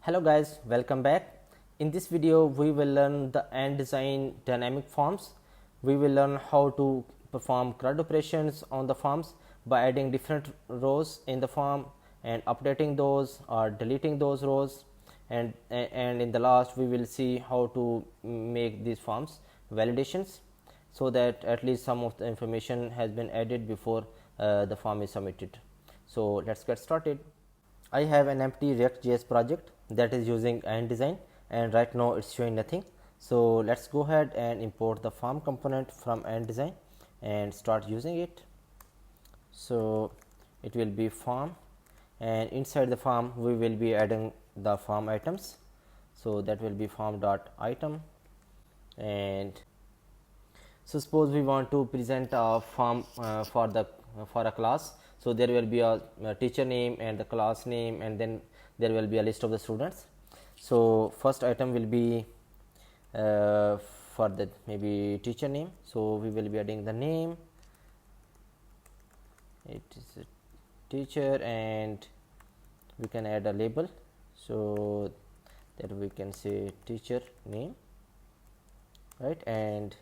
Hello guys, welcome back. In this video we will learn the and design dynamic forms. We will learn how to perform CRUD operations on the forms by adding different rows in the form and updating those or deleting those rows, and in the last we will see how to make these forms validations so that at least some of the information has been added before the form is submitted. So let's get started. I have an empty ReactJS project that is using and design, and right now it's showing nothing. So let's go ahead and import the form component from and design and start using it. So it will be form, and inside the form we will be adding the form items. So that will be form dot item. And so suppose we want to present a form for a class. So there will be a teacher name and the class name, and then there will be a list of the students. So first item will be for the maybe teacher name. So we will be adding the name. It is a teacher, and we can add a label so that we can say teacher name, right? And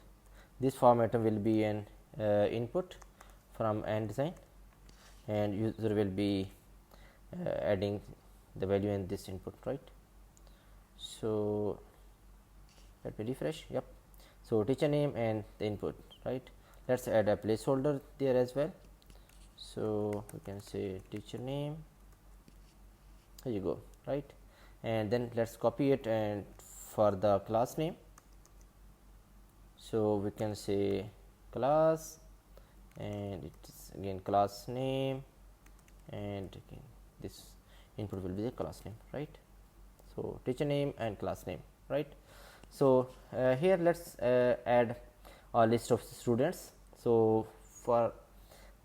this form item will be an input from and design, and user will be adding the value in this input, right? So let me refresh. Yep. So teacher name and the input, right? Let's add a placeholder there as well. So we can say teacher name. Here you go, right? And then let's copy it, and for the class name, so we can say class, and it is again class name, and again this input will be the class name, right? So teacher name and class name, right? So here let's add a list of students. So for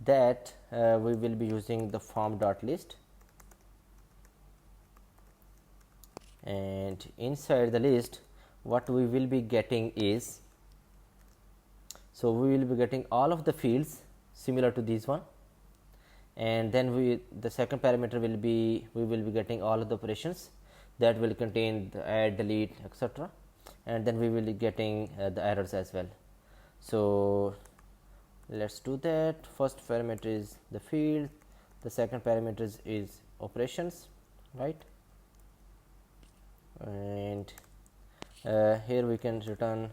that we will be using the form dot list, and inside the list what we will be getting is, so we will be getting all of the fields similar to this one, and then the second parameter will be, we will be getting all of the operations that will contain the add, delete, etc., and then we will be getting the errors as well. So let's do that. First parameter is the field, the second parameter is operations, right? And here we can return,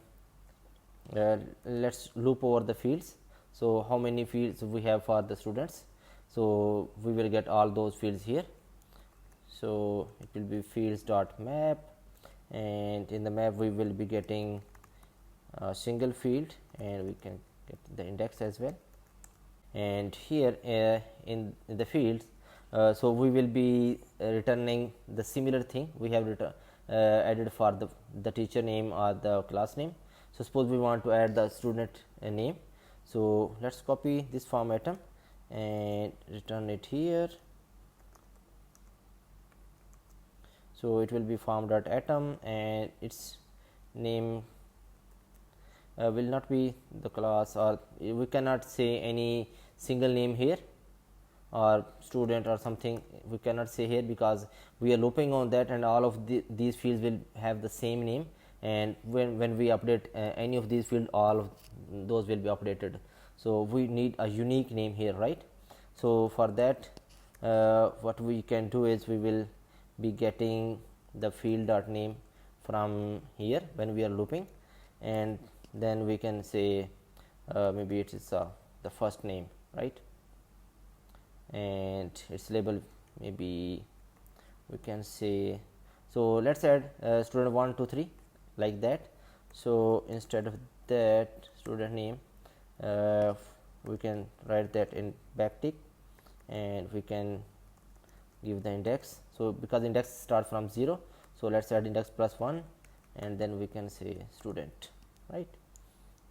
let's loop over the fields. So how many fields we have for the students, so we will get all those fields here. So it will be fields dot map, and in the map we will be getting a single field, and we can get the index as well. And here in the fields, so we will be returning the similar thing we have added for the teacher name or the class name. So suppose we want to add the student name. So let's copy this form item and return it here. So it will be form dot atom, and its name will not be the class, or we cannot say any single name here, or student or something we cannot say here, because we are looping on that, and all of these fields will have the same name, and when we update any of these fields, all of those will be updated. So we need a unique name here, right? So for that what we can do is, we will be getting the field dot name from here when we are looping, and then we can say maybe it is the first name, right? And its label, maybe we can say, so let's add student 1 2 3 like that. So instead of that student name, we can write that in backtick, and we can give the index. So because index start from 0, so let's add index plus 1, and then we can say student, right?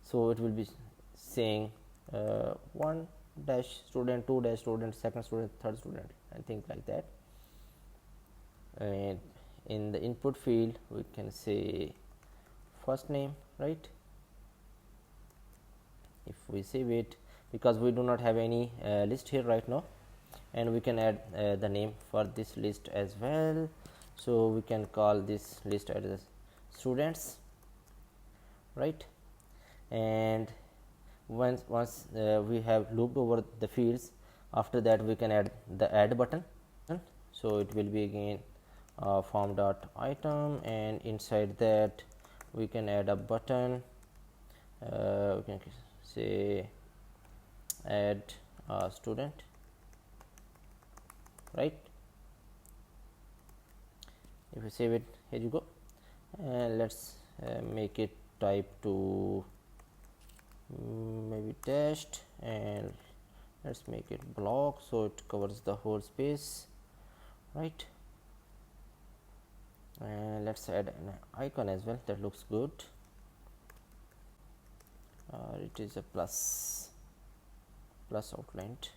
So it will be saying 1 dash student, 2 dash student, second student, third student, and things like that. And in the input field we can say first name, right? If we save it, because we do not have any list here right now, and we can add the name for this list as well. so we can call this list as students, right? And once we have looped over the fields, after that we can add the add button. So it will be again form dot item, and inside that we can add a button. We can say add a student, right? If you save it, here you go, and let's make it type to maybe test, and let's make it block so it covers the whole space, right? And let's add an icon as well, that looks good. It is a plus outlined.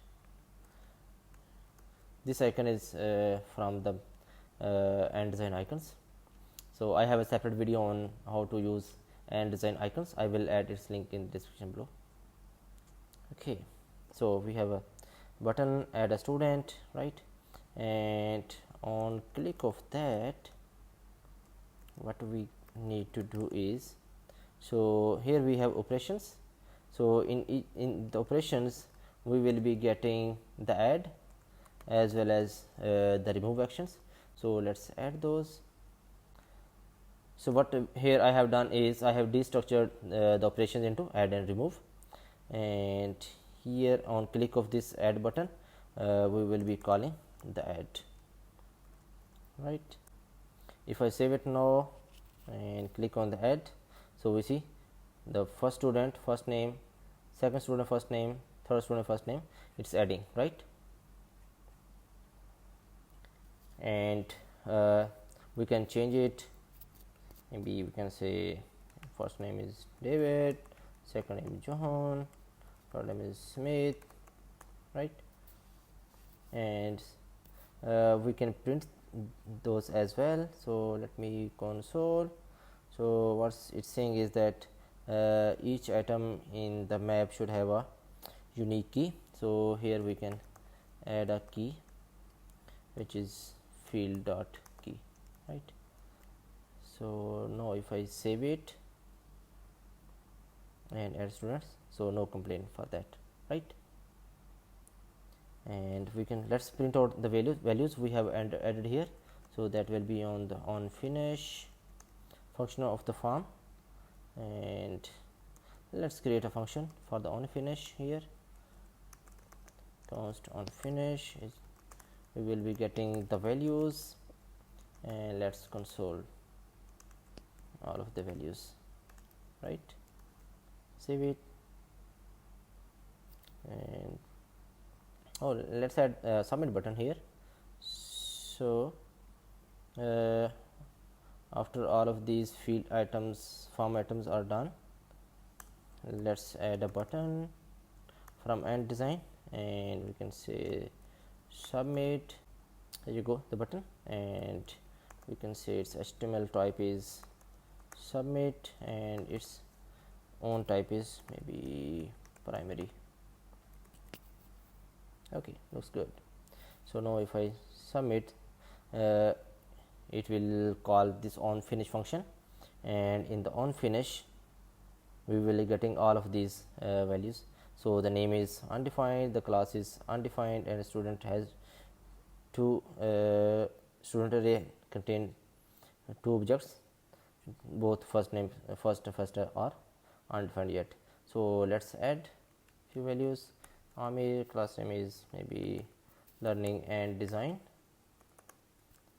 This icon is from the and design icons. So I have a separate video on how to use and design icons. I will add its link in the description below. Okay, so we have a button add a student, right? And on click of that, what we need to do is, so here we have operations. So in the operations we will be getting the add as well as the remove actions. So let's add those. So what here I have done is I have destructured the operations into add and remove, and here on click of this add button we will be calling the add, right? If I save it now and click on the add, so we see the first student first name, second student first name, third student first name, it's adding, right? And we can change it. Maybe we can say first name is David, second name is Johan, third name is Smith, right? And we can print those as well. So let me console. So what's it's saying is that each item in the map should have a unique key. So here we can add a key which is field dot key, right? So now if I save it and add students, so no complaint for that, right? And we can, let's print out the values we have added here. So that will be on the on finish function of the form, and let's create a function for the on finish here. Const on finish is, we will be getting the values, and let's console all of the values, right? Save it, and let's add submit button here. So after all of these field items, form items are done, let's add a button from end design, and we can say submit. There you go, the button, and we can say its HTML type is submit, and its own type is maybe primary. Okay, looks good. So now if I submit, it will call this on finish function, and in the on finish we will be getting all of these values. So the name is undefined, the class is undefined, and student has two student array contain two objects, both first name first are undefined yet. So let's add few values. Amir, class name is maybe learning and design,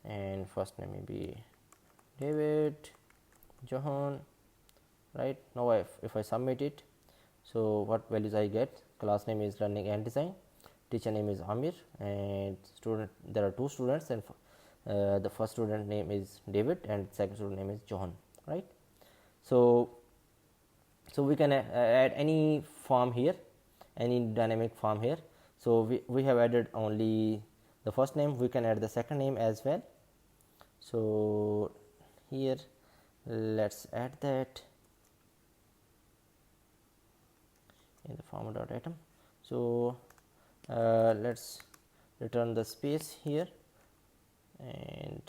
and first name maybe David, Johan, right? Now if I submit it, so what values I get? Class name is learning and design, teacher name is Amir, and student, there are two students, and the first student name is David and second student name is Johan, right? So we can add any form here, any dynamic form here. So we have added only the first name, we can add the second name as well. So here let's add that in the form dot item. So let's return the space here, and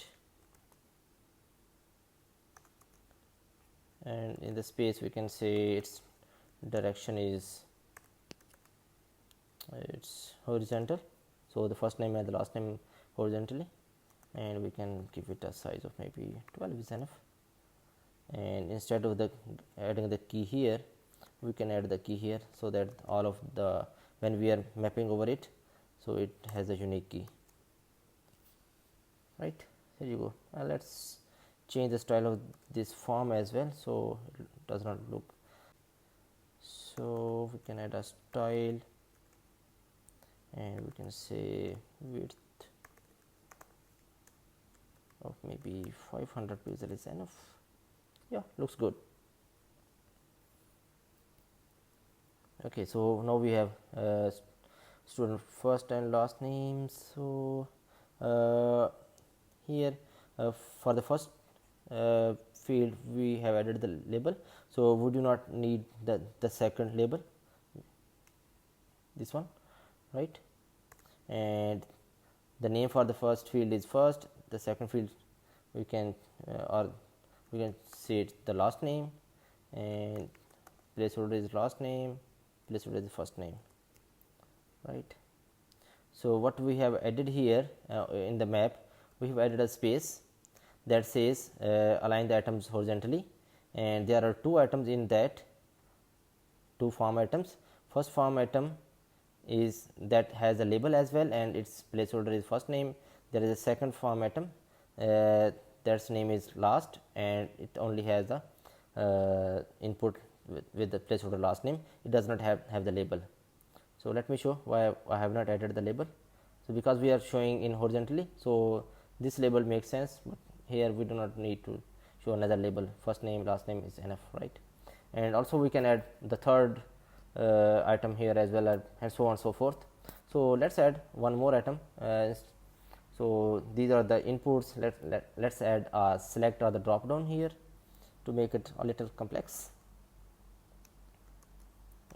and in the space we can say its direction is it's horizontal, so the first name and the last name horizontally, and we can give it a size of maybe 12 is enough. And instead of the adding the key here, we can add the key here, so that all of the when we are mapping over it, so it has a unique key, right? Here you go. Let's change the style of this form as well, so it does not look. So we can add a style, and we can say width of maybe 500 pixels is enough. Yeah, looks good. Okay, so now we have student first and last names. So here for the first field we have added the label, so we do not need the second label, this one, right? And the name for the first field is first, the second field we can or we can say it's the last name, and placeholder is last name, placeholder is first name, right? So what we have added here in the map, we have added a space that says align the items horizontally, and there are two items in that, two form items. First form item is that has a label as well, and its placeholder is first name. There is a second form item that's name is last, and it only has the input with the placeholder last name. It does not have the label. So let me show why I have not added the label. So because we are showing in horizontally, so this label makes sense, but here we do not need to show another label. First name, last name is enough, right? And also we can add the third item here as well, and so on and so forth. So let's add one more item. So these are the inputs. Let's add a select or the drop down here to make it a little complex.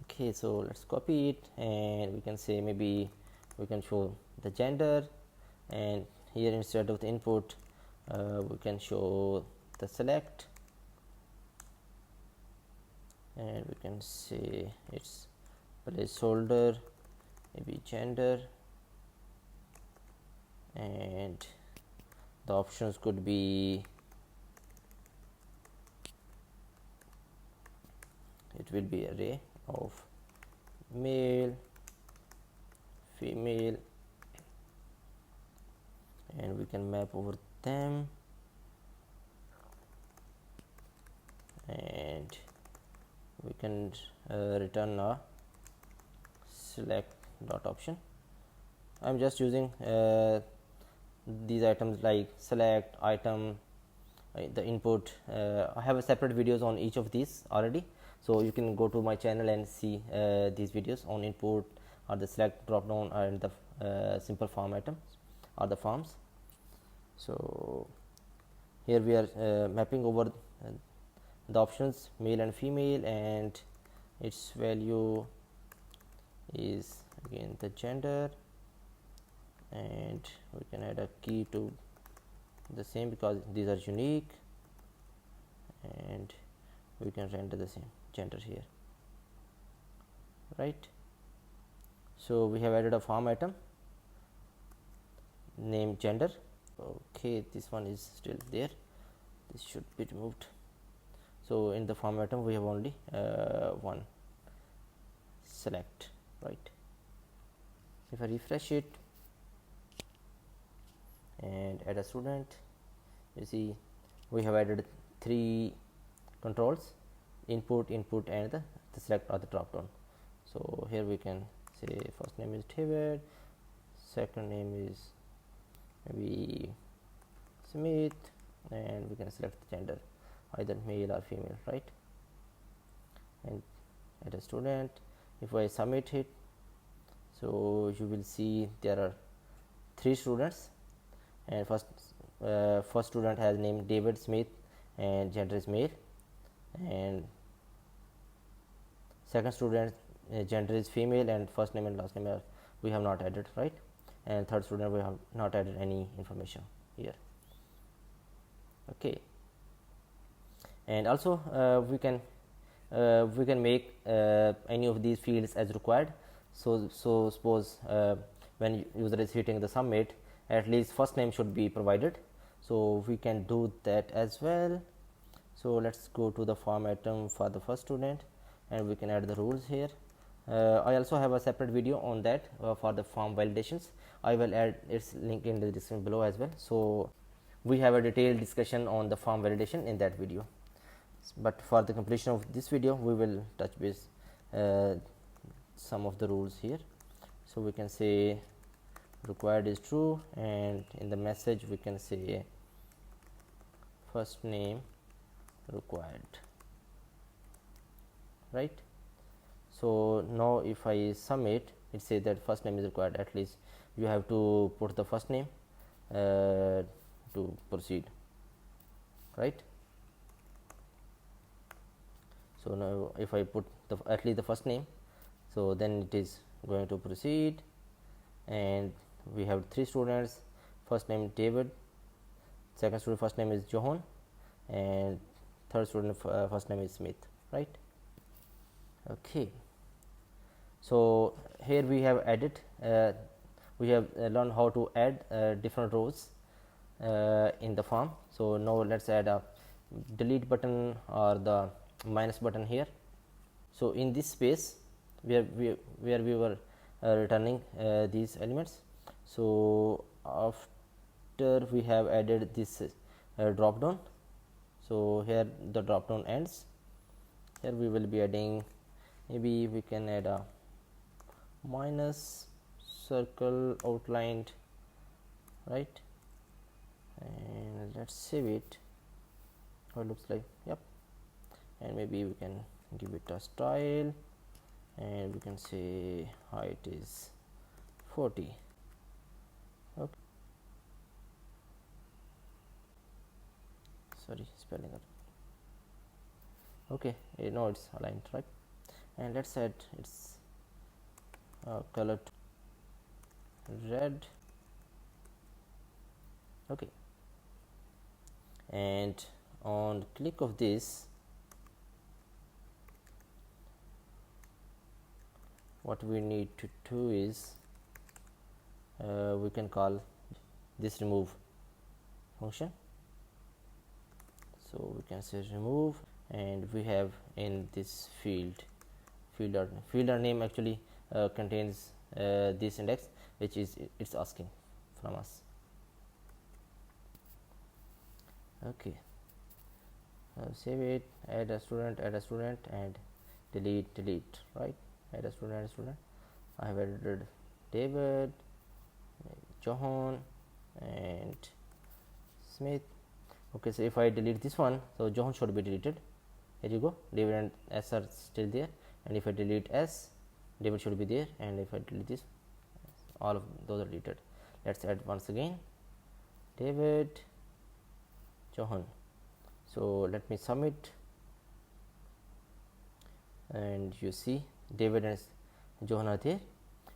Okay, so let's copy it, and we can say maybe we can show the gender, and here instead of the input we can show the select, and we can say it's placeholder, maybe gender, and the options could be, it will be array of male, female, and we can map over them, and we can return a select dot option. I'm just using these items like select, item, the input. I have a separate videos on each of these already, so you can go to my channel and see these videos on input or the select, drop down, and the simple form items or the forms. So here we are mapping over the options male and female, and its value is again the gender, and we can add a key to the same because these are unique, and we can render the same gender here, right? So we have added a form item name gender. Okay, this one is still there, this should be removed. So in the form item we have only one select, right? If I refresh it and add a student, you see we have added three controls: input, and the select or the drop down. So here we can say first name is David, second name is maybe Smith, and we can select the gender, either male or female, right? And add a student. If I submit it, so you will see there are three students, and first student has name David Smith and gender is male, and second student gender is female, and first name and last name we have not added, right? And third student we have not added any information here. Okay, And also we can make any of these fields as required. So suppose when user is hitting the submit, at least first name should be provided, so we can do that as well. So let's go to the form item for the first student, and we can add the rules here. I also have a separate video on that for the form validations. I will add its link in the description below as well. So we have a detailed discussion on the form validation in that video, but for the completion of this video we will touch base some of the rules here. So we can say required is true, and in the message we can say first name required, right? So now if I submit, it says that first name is required. At least you have to put the first name to proceed, right? So now if I put at least the first name, so then it is going to proceed. And we have 3 students, first name David, second student first name is Johan, and third student first name is Smith, right? Okay, so here we have added we have learned how to add different rows in the form. So now let's add a delete button or the minus button here. So in this space where we were returning these elements, so after we have added this drop down, so here the drop down ends. Here we will be adding, maybe we can add a minus circle outlined, right? And let's save it how it looks like. Yep. And maybe we can give it a style, and we can say height is 40. Okay, sorry, spelling error. Okay, now it's aligned, right? And let's add its color to red. Okay, and on click of this, what we need to do is we can call this remove function. So we can say remove, and we have in this fielder name actually contains this index which is it's asking from us. Okay, save it, add a student, and delete, right? Add a student. I have added David, Johan, and Smith. Okay, so if I delete this one, so Johan should be deleted. Here you go, David and S are still there, and if I delete S, David should be there, and if I delete this, all of those are deleted. Let's add once again David, Johan. So let me submit, and you see David and Johan are there.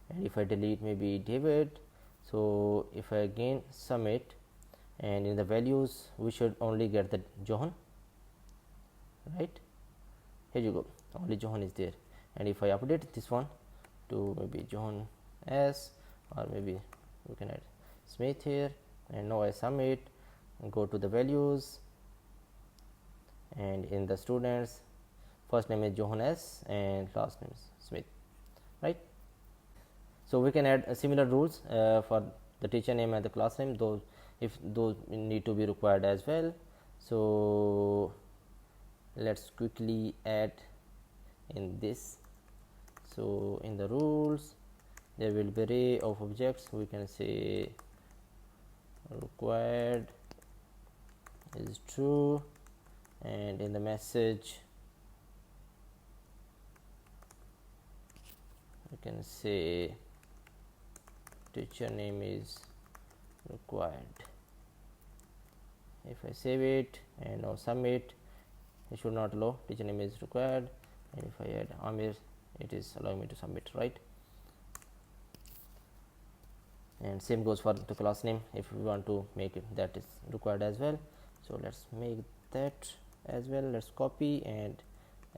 And if I delete maybe David, so if I again submit, and in the values we should only get the Johan, right? Here you go, only Johan is there. And if I update this one to maybe Johan S, or maybe we can add Smith here, and now I submit and go to the values, and in the students, first name is Johan S and last name is Smith, right? So we can add similar rules for the teacher name and the class name, those if those need to be required as well. So let's quickly add in this. So in the rules there will be array of objects. We can say required is true, and in the message we can say teacher name is required. If I save it and now submit, it should not allow teacher name is required, and if I add Amir, it is allowing me to submit, right? And same goes for the class name. If we want to make it that is required as well, so let's make that as well. Let's copy and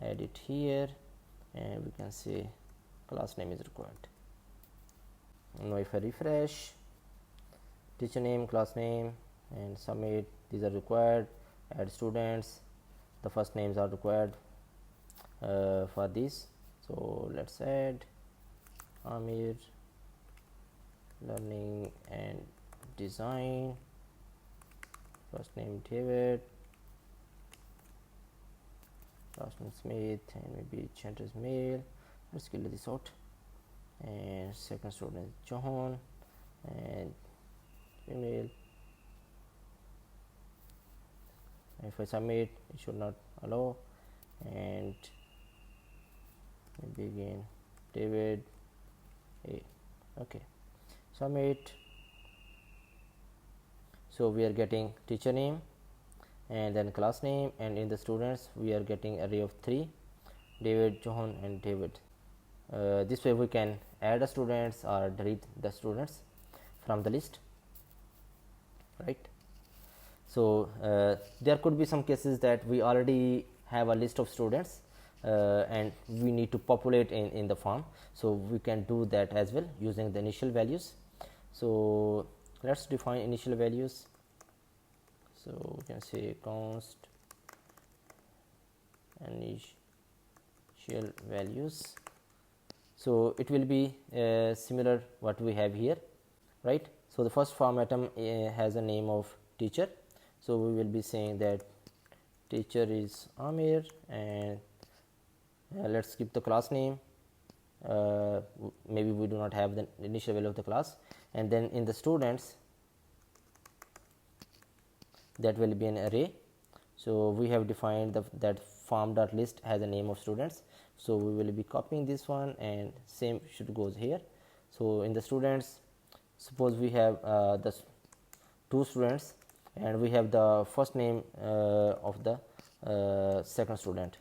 add it here, and we can say class name is required. Now if I refresh, teacher name, class name, and submit, these are required. Add students, the first names are required for this. So let's add Amir learning and design, first name David, last name Smith, and maybe gender is male. Let's clear this out. And second student is John, and female. If I submit, it should not allow. And maybe again David A. Okay, submit. So we are getting teacher name and then class name, and in the students we are getting array of 3, David, John, and David. This way we can add the students or delete the students from the list, right? So there could be some cases that we already have a list of students and we need to populate in the form, so we can do that as well using the initial values. So let's define initial values. So we can say const initial values. So it will be similar what we have here, right? So the first form atom has a name of teacher, so we will be saying that teacher is Amir, and let's skip the class name. Maybe we do not have the initial value of the class. And then in the students, that will be an array. So we have defined that form.list has a name of students, so we will be copying this one, and same should goes here. So in the students, suppose we have the 2 students, and we have the first name of the second student,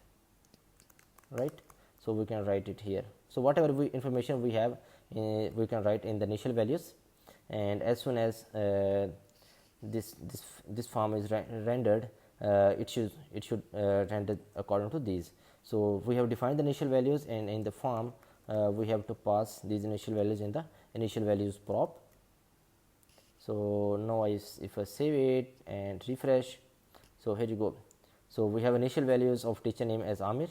right? So we can write it here. So whatever information we have, we can write in the initial values, and as soon as this form is rendered, it should render according to these. So we have defined the initial values, and in the form we have to pass these initial values in the initial values prop. So now if I save it and refresh, so here you go. So we have initial values of teacher name as Amir.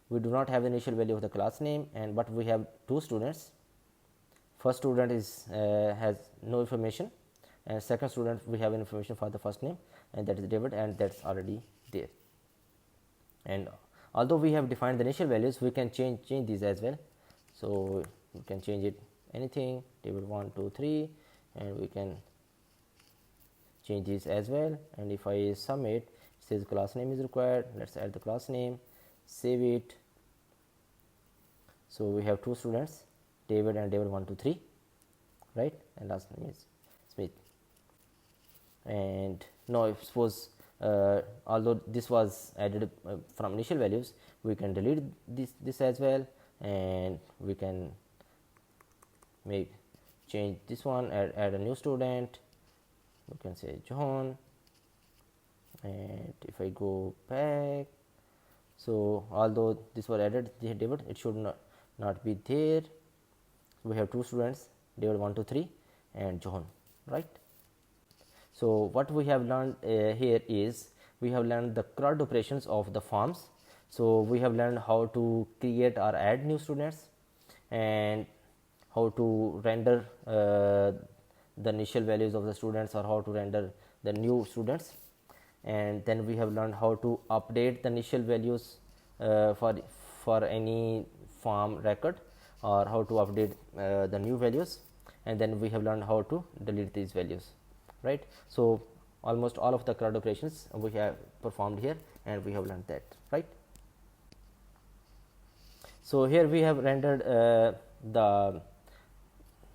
We do not have the initial value of the class name, but we have 2 students. First student has no information, and second student we have information for the first name, and that is David, and that's already there. And although we have defined the initial values, we can change these as well. So we can change it anything, David 1 2 3, and we can change these as well. And if I submit, it says class name is required. Let's add the class name, save it. So we have 2 students, David and David 1 2 3, right? And last name is Smith. And now if suppose although this was added from initial values, we can delete this as well, and we can change this one, add a new student. We can say John, and if I go back, so although this was added David, it should not be there. We have 2 students, David 1 2 3 and John, right? So what we have learned here is we have learned the CRUD operations of the forms. So we have learned how to create or add new students, and how to render the initial values of the students, or how to render the new students. And then we have learned how to update the initial values for any form record, or how to update the new values. And then we have learned how to delete these values, right? So almost all of the CRUD operations we have performed here, and we have learned that, right? So here we have rendered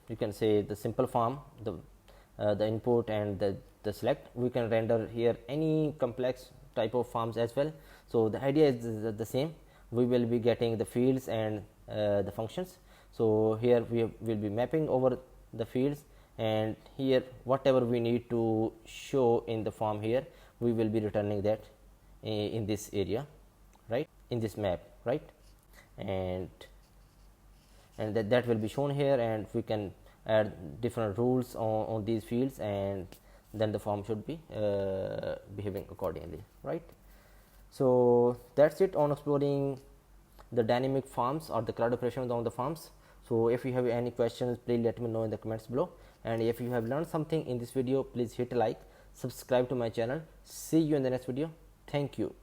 you can say the simple form, the input and the select. We can render here any complex type of forms as well. So the idea is the same. We will be getting the fields and the functions. So here we will be mapping over the fields, and here whatever we need to show in the form, here we will be returning that in this area, right, in this map, right, and that will be shown here, and we can add different rules on these fields, and then the form should be behaving accordingly, right. So that's it on exploring the dynamic forms or the CRUD operations on the forms. So if you have any questions, please let me know in the comments below, and if you have learned something in this video, please hit a like, subscribe to my channel. See you in the next video. Thank you.